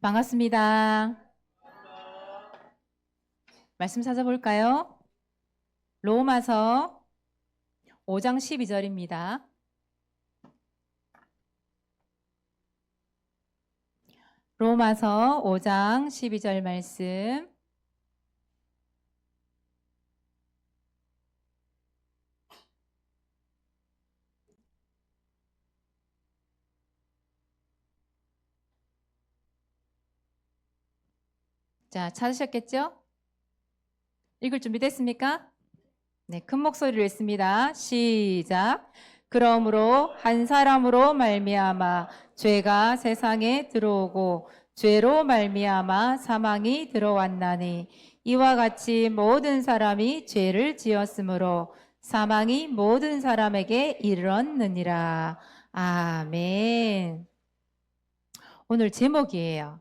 반갑습니다. 말씀 찾아볼까요? 로마서 5장 12절입니다. 로마서 5장 12절 말씀. 자, 찾으셨겠죠? 읽을 준비 됐습니까? 네, 큰 목소리로 읽습니다. 시작. 그러므로 한 사람으로 말미암아 죄가 세상에 들어오고 죄로 말미암아 사망이 들어왔나니 이와 같이 모든 사람이 죄를 지었으므로 사망이 모든 사람에게 이르렀느니라. 아멘. 오늘 제목이에요.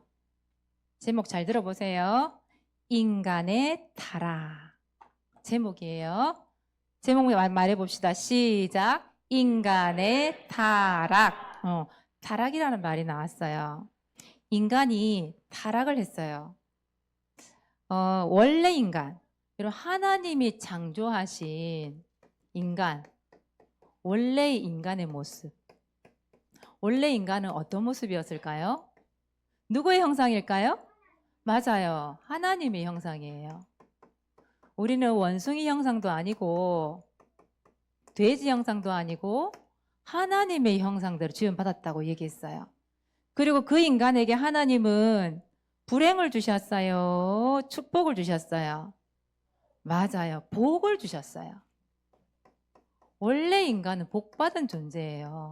제목 잘 들어보세요. 인간의 타락. 제목이에요. 제목 말해봅시다. 시작. 인간의 타락. 타락이라는 말이 나왔어요. 인간이 타락을 했어요. 원래 인간, 여러분 하나님이 창조하신 인간, 원래 인간의 모습. 원래 인간은 어떤 모습이었을까요? 누구의 형상일까요? 맞아요. 하나님의 형상이에요. 우리는 원숭이 형상도 아니고 돼지 형상도 아니고 하나님의 형상대로 지음받았다고 얘기했어요. 그리고 그 인간에게 하나님은 불행을 주셨어요? 축복을 주셨어요? 맞아요. 복을 주셨어요. 원래 인간은 복받은 존재예요.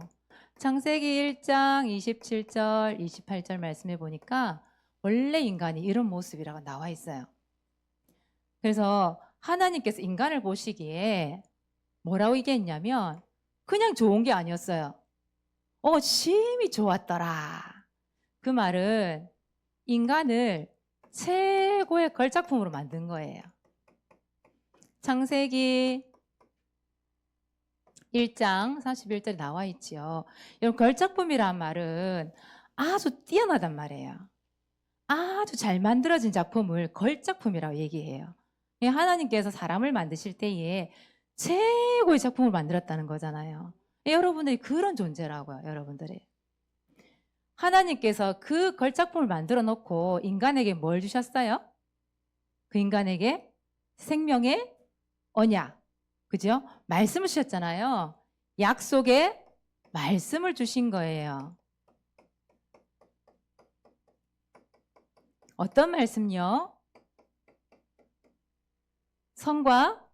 창세기 1장 27절, 28절 말씀해 보니까 원래 인간이 이런 모습이라고 나와 있어요. 그래서 하나님께서 인간을 보시기에 뭐라고 얘기했냐면 그냥 좋은 게 아니었어요. 심히 좋았더라. 그 말은 인간을 최고의 걸작품으로 만든 거예요. 창세기 1장 31절에 나와 있지요. 여러분 걸작품이란 말은 아주 뛰어나단 말이에요. 아주 잘 만들어진 작품을 걸작품이라고 얘기해요. 하나님께서 사람을 만드실 때에 최고의 작품을 만들었다는 거잖아요. 여러분들이 그런 존재라고요. 여러분들이. 하나님께서 그 걸작품을 만들어 놓고 인간에게 뭘 주셨어요? 그 인간에게 생명의 언약, 그죠? 말씀을 주셨잖아요. 약속의 말씀을 주신 거예요. 어떤 말씀요? 선과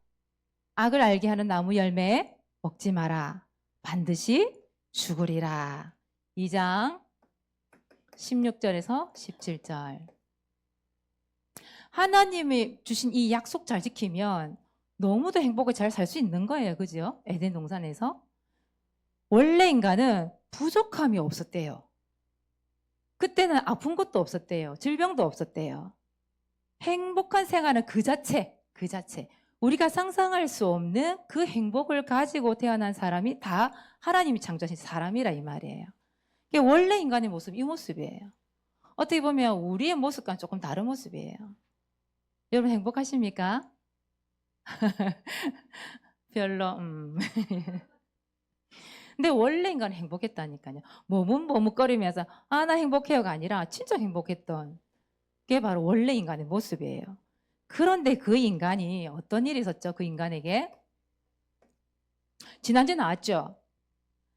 악을 알게 하는 나무 열매 먹지 마라. 반드시 죽으리라. 2장 16절에서 17절. 하나님이 주신 이 약속 잘 지키면 너무도 행복하게 잘 살 수 있는 거예요. 그죠? 에덴 동산에서. 원래 인간은 부족함이 없었대요. 그때는 아픈 것도 없었대요. 질병도 없었대요. 행복한 생활은 그 자체. 우리가 상상할 수 없는 그 행복을 가지고 태어난 사람이 다 하나님이 창조하신 사람이라 이 말이에요. 이게 원래 인간의 모습, 이 모습이에요. 어떻게 보면 우리의 모습과는 조금 다른 모습이에요. 여러분 행복하십니까? 별로. 근데 원래 인간은 행복했다니까요. 머뭇머뭇거리면서 나 행복해요가 아니라 진짜 행복했던 게 바로 원래 인간의 모습이에요. 그런데 그 인간이 어떤 일이 있었죠? 그 인간에게? 지난주에 나왔죠?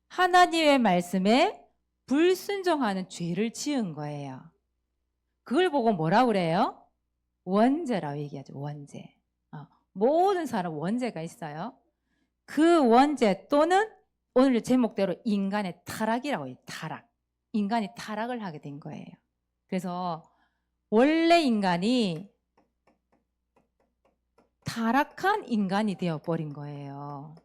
하나님의 말씀에 불순종하는 죄를 지은 거예요. 그걸 보고 뭐라고 그래요? 원죄라고 얘기하죠. 원죄. 모든 사람 원죄가 있어요. 그 원죄 또는 오늘 제목대로 인간의 타락이라고 해요. 타락. 인간이 타락을 하게 된 거예요. 그래서 원래 인간이 타락한 인간이 되어버린 거예요.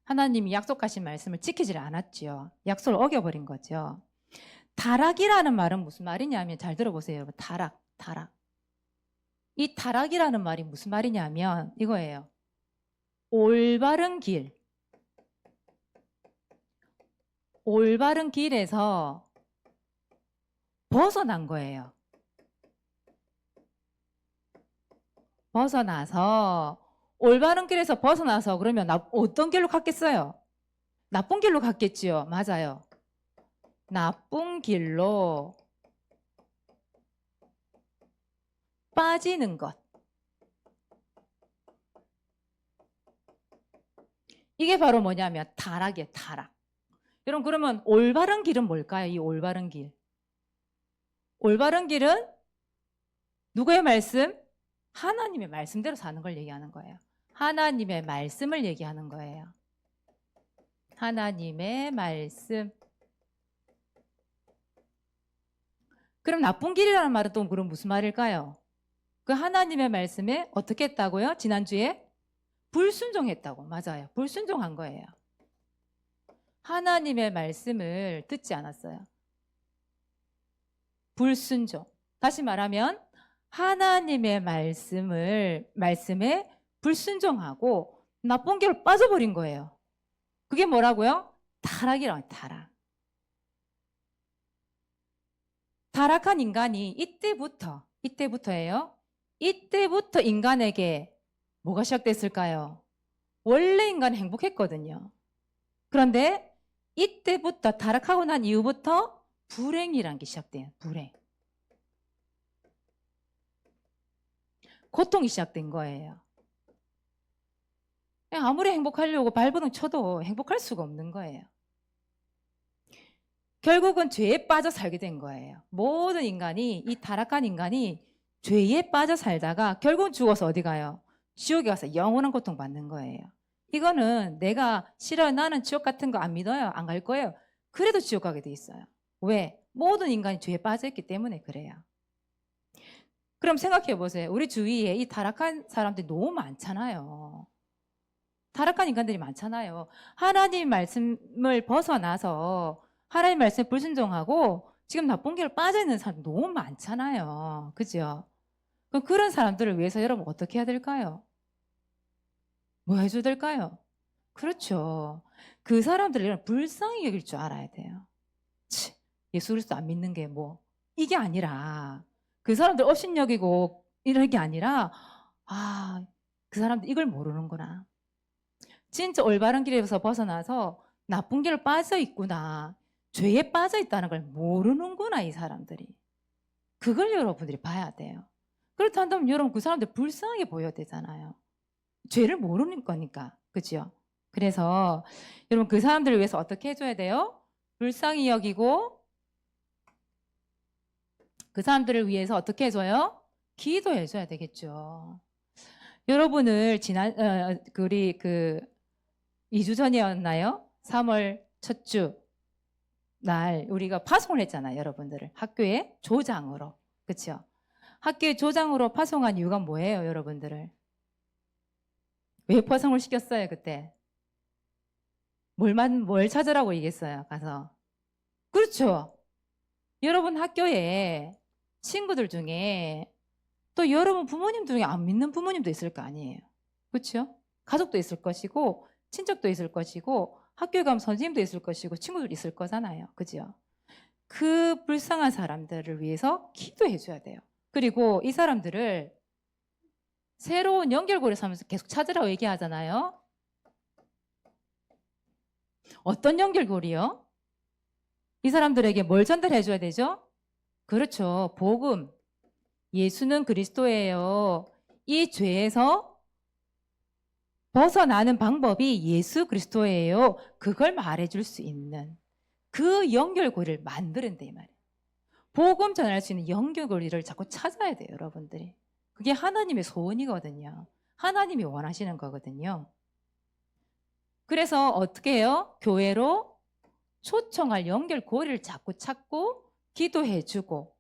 하나님이 약속하신 말씀을 지키지 않았죠. 약속을 어겨버린 거죠. 타락이라는 말은 무슨 말이냐면 잘 들어보세요. 여러분. 타락. 이 타락이라는 말이 무슨 말이냐면 이거예요. 올바른 길. 올바른 길에서 벗어난 거예요. 벗어나서 올바른 길에서 벗어나서 그러면 어떤 길로 갔겠어요? 나쁜 길로 갔겠지요. 맞아요. 나쁜 길로 빠지는 것. 이게 바로 뭐냐면 타락이에요. 타락. 여러분 그러면 올바른 길은 뭘까요? 이 올바른 길. 올바른 길은 누구의 말씀? 하나님의 말씀대로 사는 걸 얘기하는 거예요. 하나님의 말씀을 얘기하는 거예요. 하나님의 말씀. 그럼 나쁜 길이라는 말은 또 그럼 무슨 말일까요? 그 하나님의 말씀에 어떻게 했다고요? 지난주에 불순종했다고. 맞아요. 불순종한 거예요. 하나님의 말씀을 듣지 않았어요. 불순종. 다시 말하면 하나님의 말씀에 불순종하고 나쁜 길로 빠져버린 거예요. 그게 뭐라고요? 타락이라고 해요. 타락. 타락한 인간이 이때부터예요. 이때부터 인간에게 뭐가 시작됐을까요? 원래 인간은 행복했거든요. 그런데 이때부터 타락하고 난 이후부터 불행이란 게 시작돼요. 불행. 고통이 시작된 거예요. 아무리 행복하려고 발버둥 쳐도 행복할 수가 없는 거예요. 결국은 죄에 빠져 살게 된 거예요. 모든 인간이, 이 타락한 인간이 죄에 빠져 살다가 결국은 죽어서 어디 가요? 지옥에 가서 영원한 고통 받는 거예요. 이거는 내가 싫어요. 나는 지옥 같은 거 안 믿어요. 안 갈 거예요. 그래도 지옥 가게 돼 있어요. 왜? 모든 인간이 죄에 빠져 있기 때문에 그래요. 그럼 생각해 보세요. 우리 주위에 이 타락한 사람들이 너무 많잖아요. 타락한 인간들이 많잖아요. 하나님 말씀을 벗어나서 하나님 말씀에 불순종하고 지금 나쁜 길로 빠져 있는 사람 너무 많잖아요. 그죠? 그럼 그런 사람들을 위해서 여러분 어떻게 해야 될까요? 뭐 해줘야 될까요? 그렇죠. 그 사람들을 불쌍히 여길 줄 알아야 돼요. 예수 그리스도 안 믿는 게 뭐 이게 아니라 그 사람들 업신여기고 이런 게 아니라 그 사람들 이걸 모르는구나. 진짜 올바른 길에서 벗어나서 나쁜 길로 빠져 있구나. 죄에 빠져 있다는 걸 모르는구나, 이 사람들이. 그걸 여러분들이 봐야 돼요. 그렇다면 여러분 그 사람들 불쌍하게 보여야 되잖아요. 죄를 모르는 거니까. 그죠? 그래서 여러분 그 사람들을 위해서 어떻게 해줘야 돼요? 불쌍히 여기고 그 사람들을 위해서 어떻게 해줘요? 기도해줘야 되겠죠. 여러분을 우리 2주 전이었나요? 3월 첫 주 날 우리가 파송을 했잖아요. 여러분들을 학교에 조장으로. 그렇죠? 학교에 조장으로 파송한 이유가 뭐예요? 여러분들을 왜 파송을 시켰어요? 그때 뭘 찾으라고 얘기했어요? 가서. 그렇죠? 여러분 학교에 친구들 중에 또 여러분 부모님 중에 안 믿는 부모님도 있을 거 아니에요. 그렇죠? 가족도 있을 것이고 친척도 있을 것이고 학교에 가면 선생님도 있을 것이고 친구들 있을 거잖아요. 그죠? 그 불쌍한 사람들을 위해서 기도해 줘야 돼요. 그리고 이 사람들을 새로운 연결고리를 삼면서 계속 찾으라고 얘기하잖아요. 어떤 연결고리요? 이 사람들에게 뭘 전달해 줘야 되죠? 그렇죠. 복음. 예수는 그리스도예요. 이 죄에서 벗어나는 방법이 예수 그리스도예요. 그걸 말해줄 수 있는 그 연결고리를 만드는데 이 말이에요. 복음 전할 수 있는 연결고리를 자꾸 찾아야 돼요, 여러분들이. 그게 하나님의 소원이거든요. 하나님이 원하시는 거거든요. 그래서 어떻게 해요? 교회로 초청할 연결고리를 자꾸 찾고 기도해주고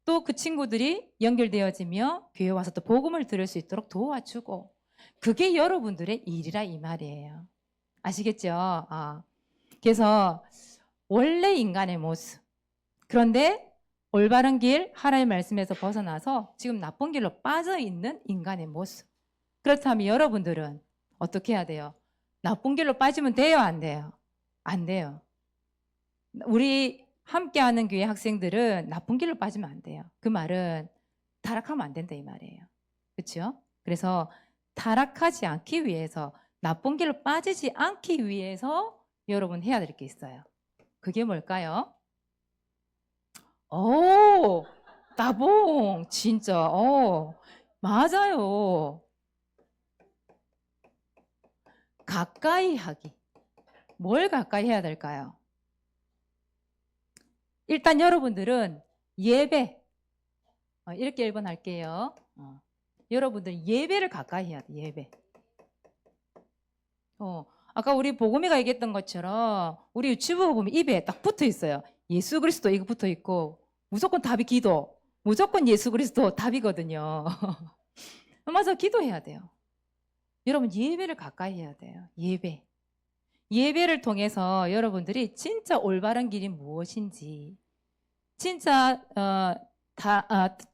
또 그 친구들이 연결되어지며 교회 와서 또 복음을 들을 수 있도록 도와주고 그게 여러분들의 일이라 이 말이에요. 아시겠죠? 그래서 원래 인간의 모습. 그런데 올바른 길, 하나님의 말씀에서 벗어나서 지금 나쁜 길로 빠져 있는 인간의 모습. 그렇다면 여러분들은 어떻게 해야 돼요? 나쁜 길로 빠지면 돼요? 안 돼요? 안 돼요. 우리 함께하는 교회 학생들은 나쁜 길로 빠지면 안 돼요. 그 말은 타락하면 안 된다 이 말이에요. 그렇죠? 그래서 타락하지 않기 위해서, 나쁜 길로 빠지지 않기 위해서 여러분 해야 될 게 있어요. 그게 뭘까요? 오, 따봉, 진짜, 맞아요. 가까이 하기. 뭘 가까이 해야 될까요? 일단 여러분들은 예배, 이렇게 1번 할게요. 여러분들 예배를 가까이 해야 돼, 예배. 아까 우리 보금이가 얘기했던 것처럼 우리 유튜브 보면 입에 딱 붙어 있어요. 예수 그리스도 이거 붙어 있고 무조건 답이 기도. 무조건 예수 그리스도 답이거든요. 맞아, 기도해야 돼요. 여러분 예배를 가까이 해야 돼요. 예배. 예배를 통해서 여러분들이 진짜 올바른 길이 무엇인지, 진짜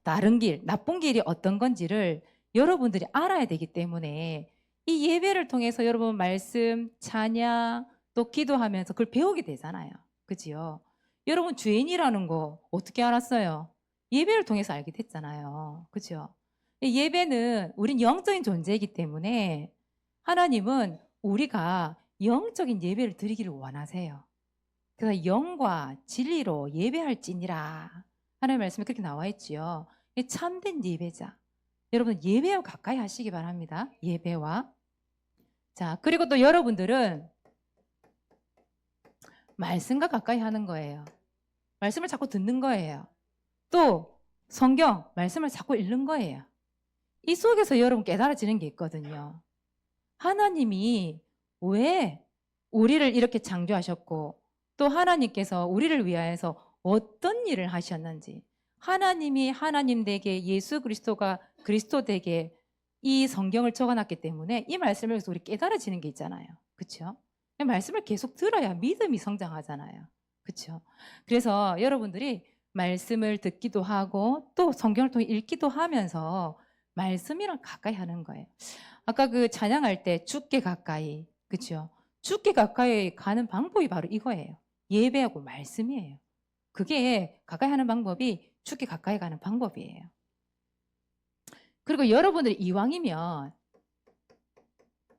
다른 길, 나쁜 길이 어떤 건지를 여러분들이 알아야 되기 때문에 이 예배를 통해서 여러분 말씀, 찬양, 또 기도하면서 그걸 배우게 되잖아요. 그지요? 여러분 죄인이라는 거 어떻게 알았어요? 예배를 통해서 알게 됐잖아요. 그죠? 예배는 우린 영적인 존재이기 때문에 하나님은 우리가 영적인 예배를 드리기를 원하세요. 그래서 영과 진리로 예배할지니라 하나님의 말씀에 그렇게 나와 있지요. 참된 예배자. 여러분 예배와 가까이 하시기 바랍니다. 예배와. 자, 그리고 또 여러분들은 말씀과 가까이 하는 거예요. 말씀을 자꾸 듣는 거예요. 또 성경 말씀을 자꾸 읽는 거예요. 이 속에서 여러분 깨달아지는 게 있거든요. 하나님이 왜 우리를 이렇게 창조하셨고 또 하나님께서 우리를 위하여서 어떤 일을 하셨는지, 하나님이 하나님 되게 예수 그리스도가 그리스도 되게 이 성경을 적어놨기 때문에 이 말씀을 통해서 우리 깨달아지는 게 있잖아요. 그렇죠? 말씀을 계속 들어야 믿음이 성장하잖아요. 그렇죠? 그래서 여러분들이 말씀을 듣기도 하고 또 성경을 통해 읽기도 하면서 말씀이랑 가까이 하는 거예요. 아까 그 찬양할 때 주께 가까이, 그렇죠? 주께 가까이 가는 방법이 바로 이거예요. 예배하고 말씀이에요. 그게 가까이 하는 방법이 주께 가까이 가는 방법이에요. 그리고 여러분들이 이왕이면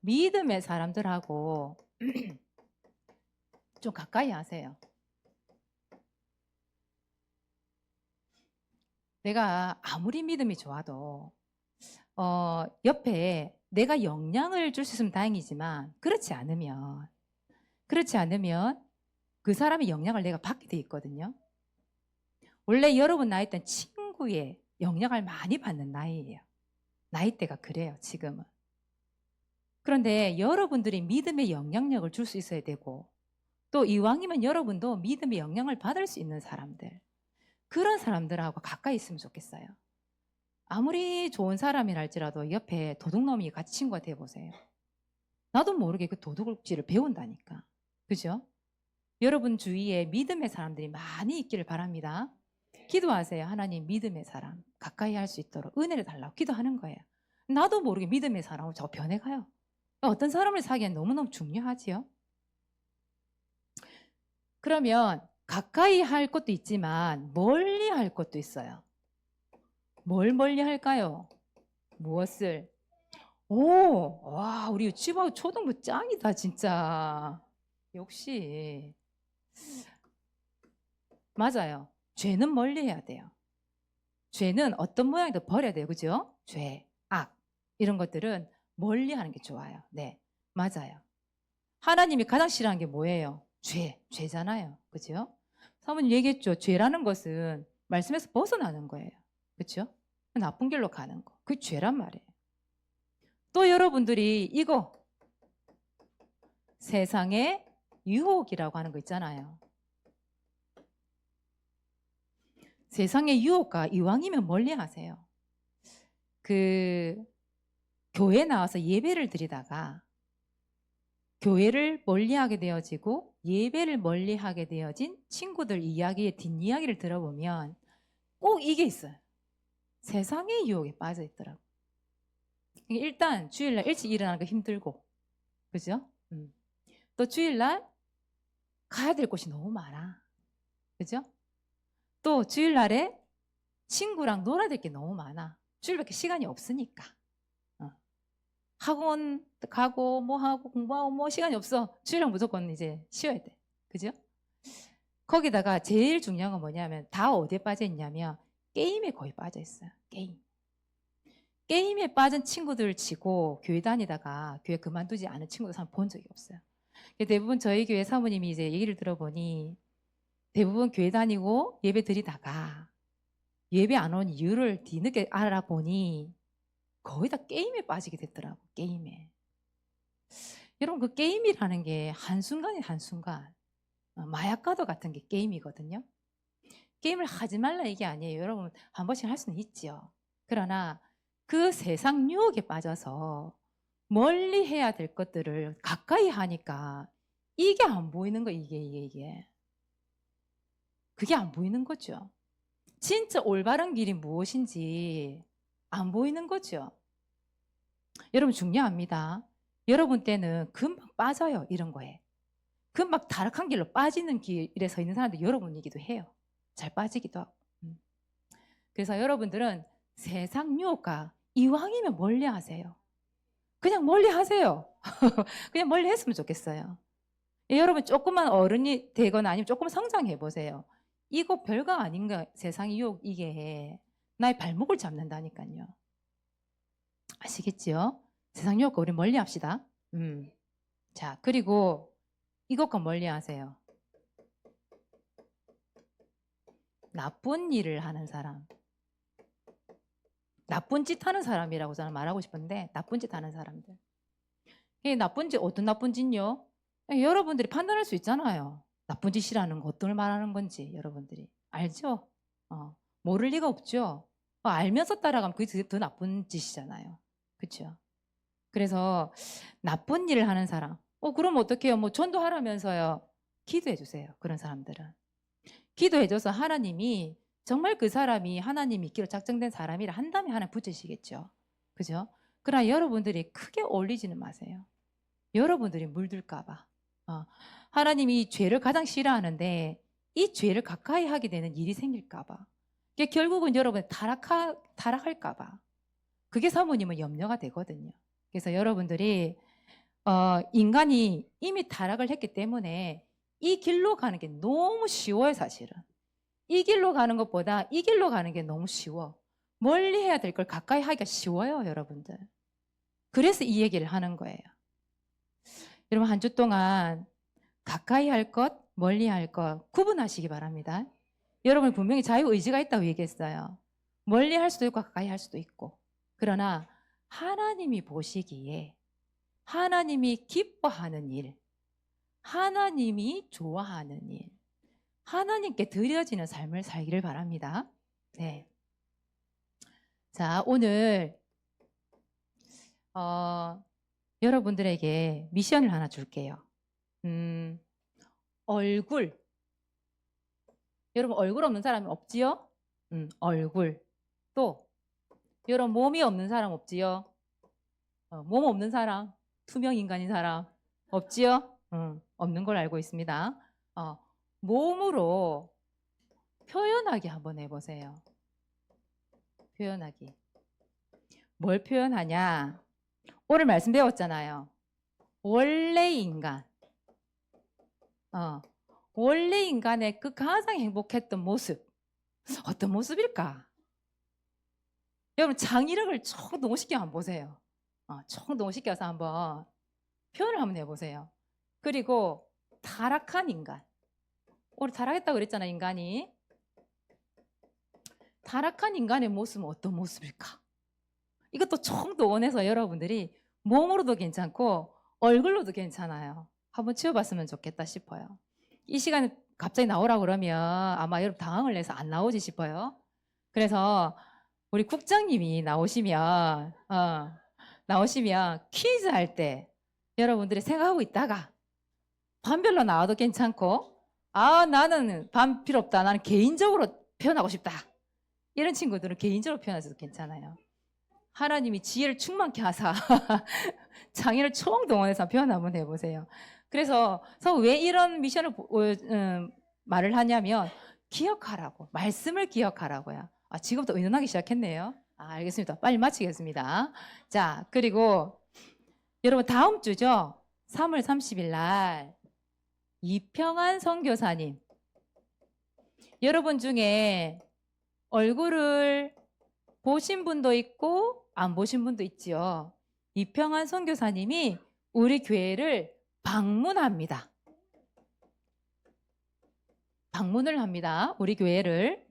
믿음의 사람들하고 좀 가까이 하세요. 내가 아무리 믿음이 좋아도 옆에 내가 영향을 줄 수 있으면 다행이지만 그렇지 않으면 그 사람의 영향을 내가 받게 돼 있거든요. 원래 여러분 나이 때는 친구의 영향을 많이 받는 나이예요. 나이대가 그래요, 지금은. 그런데 여러분들이 믿음의 영향력을 줄 수 있어야 되고 또 이왕이면 여러분도 믿음의 영향을 받을 수 있는 사람들, 그런 사람들하고 가까이 있으면 좋겠어요. 아무리 좋은 사람이랄지라도 옆에 도둑놈이 같이 친구가 돼보세요. 나도 모르게 그 도둑질을 배운다니까. 그죠? 여러분 주위에 믿음의 사람들이 많이 있기를 바랍니다. 기도하세요. 하나님 믿음의 사람 가까이 할 수 있도록 은혜를 달라고 기도하는 거예요. 나도 모르게 믿음의 사람으로 저 변해가요. 어떤 사람을 사기엔 너무너무 중요하지요. 그러면 가까이 할 것도 있지만 멀리 할 것도 있어요. 뭘 멀리 할까요? 무엇을? 와, 우리 유치부하고 초등부 짱이다, 진짜. 역시. 맞아요. 죄는 멀리 해야 돼요. 죄는 어떤 모양이든 버려야 돼요. 그죠? 죄, 악, 이런 것들은 멀리 하는 게 좋아요. 네, 맞아요. 하나님이 가장 싫어하는 게 뭐예요? 죄잖아요. 그죠? 사모님 얘기했죠. 죄라는 것은 말씀에서 벗어나는 거예요. 그죠? 나쁜 길로 가는 거. 그게 죄란 말이에요. 또 여러분들이 이거 세상의 유혹이라고 하는 거 있잖아요. 세상의 유혹과 이왕이면 멀리 하세요. 교회 나와서 예배를 드리다가 교회를 멀리하게 되어지고 예배를 멀리하게 되어진 친구들 이야기의 뒷이야기를 들어보면 꼭 이게 있어요. 세상의 유혹에 빠져 있더라고. 일단 주일날 일찍 일어나는 거 힘들고, 그죠? 또 주일날 가야 될 곳이 너무 많아. 그죠? 또 주일날에 친구랑 놀아야 될 게 너무 많아. 주일밖에 시간이 없으니까. 학원 가고 뭐 하고 공부하고 뭐 시간이 없어. 주일은 무조건 이제 쉬어야 돼. 그죠? 거기다가 제일 중요한 건 뭐냐면 다 어디에 빠져 있냐면 게임에 거의 빠져 있어요. 게임. 게임에 빠진 친구들 치고 교회 다니다가 교회 그만두지 않은 친구들 한 본 적이 없어요. 대부분 저희 교회 사모님이 이제 얘기를 들어보니 대부분 교회 다니고 예배 드리다가 예배 안 온 이유를 뒤늦게 알아보니 거의 다 게임에 빠지게 됐더라고. 게임에. 여러분 그 게임이라는 게 한순간이 한순간 마약과도 같은 게 게임이거든요. 게임을 하지 말라 이게 아니에요. 여러분 한 번씩 할 수는 있죠. 그러나 그 세상 유혹에 빠져서 멀리 해야 될 것들을 가까이 하니까 이게 안 보이는 거 이게. 그게 안 보이는 거죠. 진짜 올바른 길이 무엇인지 안 보이는 거죠. 여러분 중요합니다. 여러분 때는 금방 빠져요. 이런 거에. 금방 타락한 길로 빠지는 길에 서 있는 사람들 여러분이기도 해요. 잘 빠지기도 하고. 그래서 여러분들은 세상 유혹과 이왕이면 멀리 하세요. 그냥 멀리 하세요. 그냥 멀리 했으면 좋겠어요. 여러분 조금만 어른이 되거나 아니면 조금 성장해 보세요. 이거 별거 아닌가 세상 유혹 이게 나의 발목을 잡는다니까요. 아시겠죠? 세상 유혹과 우리 멀리 합시다. 자, 그리고 이것과 멀리 하세요. 나쁜 일을 하는 사람. 나쁜 짓 하는 사람이라고 저는 말하고 싶은데 나쁜 짓 하는 사람들. 이 나쁜 짓 어떤 나쁜 짓요? 여러분들이 판단할 수 있잖아요. 나쁜 짓이라는 거 어떤 걸 말하는 건지 여러분들이 알죠? 모를 리가 없죠. 알면서 따라가면 그게 더 나쁜 짓이잖아요. 그렇죠? 그래서 나쁜 일을 하는 사람. 그럼 어떡해요? 뭐 전도하라면서요. 기도해 주세요. 그런 사람들은. 기도해줘서 하나님이 정말 그 사람이 하나님 믿기로 작정된 사람이라 한다면 하나 붙이시겠죠. 그죠? 그러나 여러분들이 크게 올리지는 마세요. 여러분들이 물들까봐. 하나님이 죄를 가장 싫어하는데 이 죄를 가까이 하게 되는 일이 생길까봐. 결국은 여러분 타락할까봐. 그게 사모님은 염려가 되거든요. 그래서 여러분들이 인간이 이미 타락을 했기 때문에 이 길로 가는 게 너무 쉬워요, 사실은. 이 길로 가는 것보다 이 길로 가는 게 너무 쉬워. 멀리 해야 될 걸 가까이 하기가 쉬워요, 여러분들. 그래서 이 얘기를 하는 거예요. 여러분 한 주 동안 가까이 할 것, 멀리 할 것 구분하시기 바랍니다. 여러분 분명히 자유의지가 있다고 얘기했어요. 멀리 할 수도 있고 가까이 할 수도 있고. 그러나 하나님이 보시기에 하나님이 기뻐하는 일, 하나님이 좋아하는 일, 하나님께 드려지는 삶을 살기를 바랍니다. 네. 자, 오늘 여러분들에게 미션을 하나 줄게요. 얼굴. 여러분 얼굴 없는 사람이 없지요? 얼굴. 또 여러분 몸이 없는 사람 없지요? 몸 없는 사람, 투명 인간인 사람 없지요? 없는 걸 알고 있습니다. 몸으로 표현하기 한번 해보세요. 표현하기. 뭘 표현하냐? 오늘 말씀 배웠잖아요. 원래 인간. 원래 인간의 그 가장 행복했던 모습. 어떤 모습일까? 여러분 창의력을 총동원시켜 한번 보세요. 총동원시켜서 한번 표현을 한번 해보세요. 그리고 타락한 인간. 오늘 타락했다고 그랬잖아, 인간이. 타락한 인간의 모습은 어떤 모습일까? 이것도 총동원해서 여러분들이 몸으로도 괜찮고 얼굴로도 괜찮아요. 한번 치워봤으면 좋겠다 싶어요. 이 시간에 갑자기 나오라고 그러면 아마 여러분 당황을 해서 안 나오지 싶어요. 그래서 우리 국장님이 나오시면 퀴즈 할 때 여러분들이 생각하고 있다가 반별로 나와도 괜찮고 나는 반 필요 없다. 나는 개인적으로 표현하고 싶다. 이런 친구들은 개인적으로 표현해도 괜찮아요. 하나님이 지혜를 충만케 하사 장애를 총동원해서 표현 한번 해보세요. 그래서 왜 이런 미션을 말을 하냐면 기억하라고. 말씀을 기억하라고요. 지금부터 의논하기 시작했네요. 알겠습니다. 빨리 마치겠습니다. 자, 그리고 여러분 다음 주죠. 3월 30일 날 이평한 선교사님. 여러분 중에 얼굴을 보신 분도 있고 안 보신 분도 있지요. 이평한 선교사님이 우리 교회를 방문합니다. 방문을 합니다. 우리 교회를.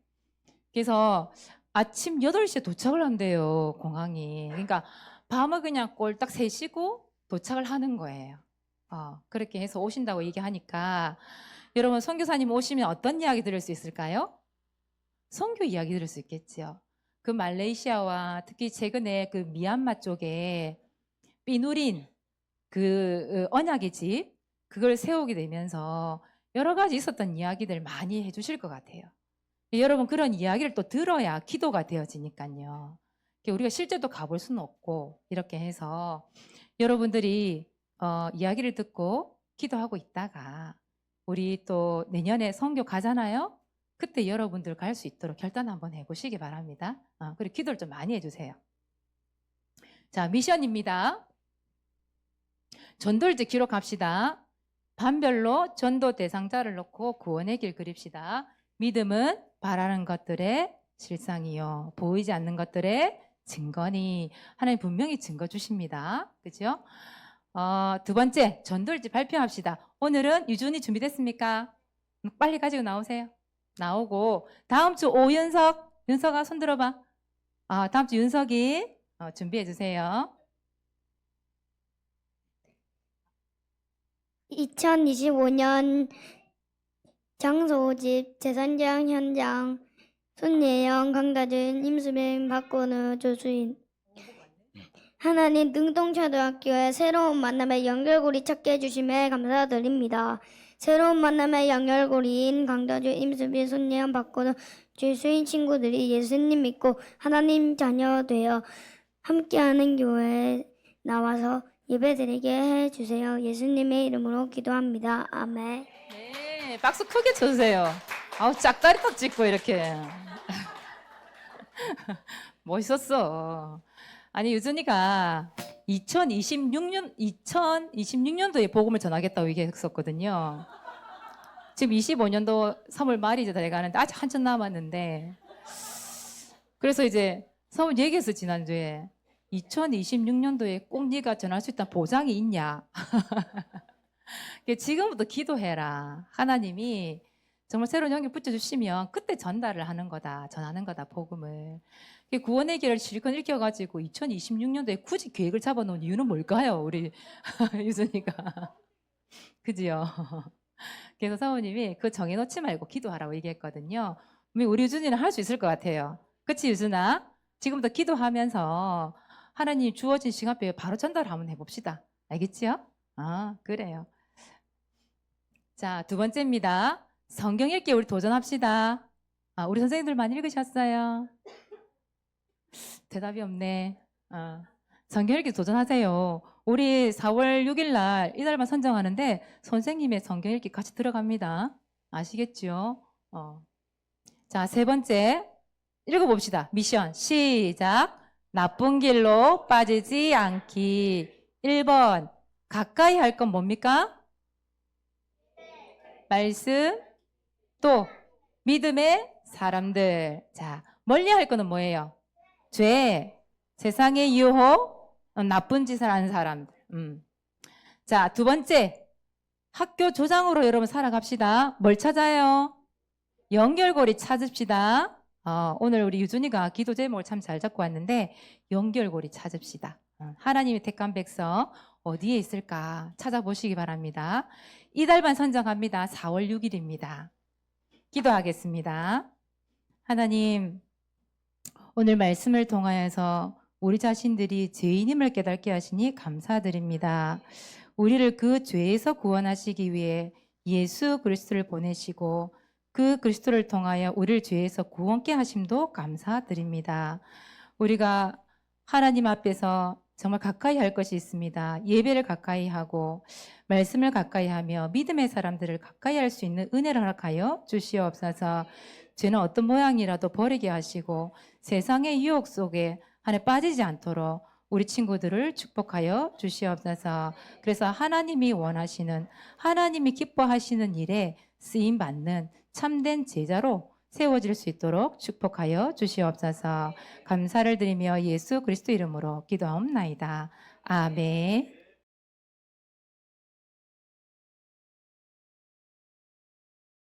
그래서 아침 8시에 도착을 한대요. 공항이. 그러니까 밤을 그냥 꼴딱 새시고 도착을 하는 거예요. 그렇게 해서 오신다고 얘기하니까 여러분 선교사님 오시면 어떤 이야기 들을 수 있을까요? 선교 이야기 들을 수 있겠죠. 그 말레이시아와 특히 최근에 그 미얀마 쪽에 삐누린 그 언약의 집 그걸 세우게 되면서 여러 가지 있었던 이야기들 많이 해주실 것 같아요. 여러분 그런 이야기를 또 들어야 기도가 되어지니까요. 우리가 실제 또 가볼 수는 없고 이렇게 해서 여러분들이 이야기를 듣고 기도하고 있다가 우리 또 내년에 선교 가잖아요. 그때 여러분들 갈 수 있도록 결단 한번 해보시기 바랍니다. 그리고 기도를 좀 많이 해주세요. 자, 미션입니다. 전도일지 기록합시다. 반별로 전도 대상자를 놓고 구원의 길 그립시다. 믿음은 바라는 것들의 실상이요 보이지 않는 것들의 증거니. 하나님 분명히 증거 주십니다. 그죠? 두 번째 전도일지 발표합시다. 오늘은 유준이 준비됐습니까? 빨리 가지고 나오세요. 나오고 다음 주 윤석아 손 들어봐. 다음 주 윤석이 준비해 주세요. 2025년 장소집 재산장 현장 손예영 강다준 임수빈 박건우 조수인. 하나님 능동초등학교의 새로운 만남의 연결고리 찾게 해주심에 감사드립니다. 새로운 만남의 연결고리인 강다준 임수빈 손예영 박건우 조수인 친구들이 예수님 믿고 하나님 자녀 되어 함께하는 교회에 나와서 예배드리게 해주세요. 예수님의 이름으로 기도합니다. 아멘. 네, 박수 크게 쳐주세요. 짝다리턱 찍고 이렇게. 멋있었어. 아니 유준이가 2026년도에 복음을 전하겠다고 얘기했었거든요. 지금 25년도 3월 말이 이제 다 돼가는데 아직 한참 남았는데 그래서 이제 사모님 얘기했어 지난주에 2026년도에 꼭 네가 전할 수 있다는 보장이 있냐. 지금부터 기도해라. 하나님이 정말 새로운 연결 붙여주시면 그때 전달을 하는 거다. 전하는 거다. 복음을. 구원의 길을 실컷 읽혀가지고 2026년도에 굳이 계획을 잡아놓은 이유는 뭘까요? 우리 유준이가. 그지요? 그래서 사모님이 그거 정해놓지 말고 기도하라고 얘기했거든요. 우리 유준이는 할 수 있을 것 같아요. 그치 유준아? 지금부터 기도하면서 하나님 주어진 시간표에 바로 전달 한번 해봅시다. 알겠지요? 그래요. 자, 두 번째입니다. 성경 읽기 우리 도전합시다. 우리 선생님들 많이 읽으셨어요? 대답이 없네. 성경 읽기 도전하세요. 우리 4월 6일 날 이달만 선정하는데 선생님의 성경 읽기 같이 들어갑니다. 아시겠죠? 자, 세 번째 읽어봅시다. 미션 시작. 나쁜 길로 빠지지 않기. 1번 가까이 할 건 뭡니까? 말씀 또 믿음의 사람들. 자, 멀리 할 거는 뭐예요? 죄, 세상의 유혹, 나쁜 짓을 하는 사람들. 자, 두 번째 학교 조장으로 여러분 살아갑시다. 뭘 찾아요? 연결고리 찾읍시다. 오늘 우리 유준이가 기도 제목을 참 잘 잡고 왔는데 연결고리 찾읍시다. 하나님의 택한 백성 어디에 있을까 찾아보시기 바랍니다. 이달반 선정합니다. 4월 6일입니다. 기도하겠습니다. 하나님, 오늘 말씀을 통하여서 우리 자신들이 죄인임을 깨닫게 하시니 감사드립니다. 우리를 그 죄에서 구원하시기 위해 예수 그리스도를 보내시고 그 그리스도를 통하여 우리를 죄에서 구원케 하심도 감사드립니다. 우리가 하나님 앞에서 정말 가까이 할 것이 있습니다. 예배를 가까이 하고 말씀을 가까이 하며 믿음의 사람들을 가까이 할 수 있는 은혜를 허락하여 주시옵소서. 죄는 어떤 모양이라도 버리게 하시고 세상의 유혹 속에 한해 빠지지 않도록 우리 친구들을 축복하여 주시옵소서. 그래서 하나님이 원하시는, 하나님이 기뻐하시는 일에 쓰임 받는 참된 제자로 세워질 수 있도록 축복하여 주시옵소서. 감사를 드리며 예수 그리스도 이름으로 기도하옵나이다. 아멘.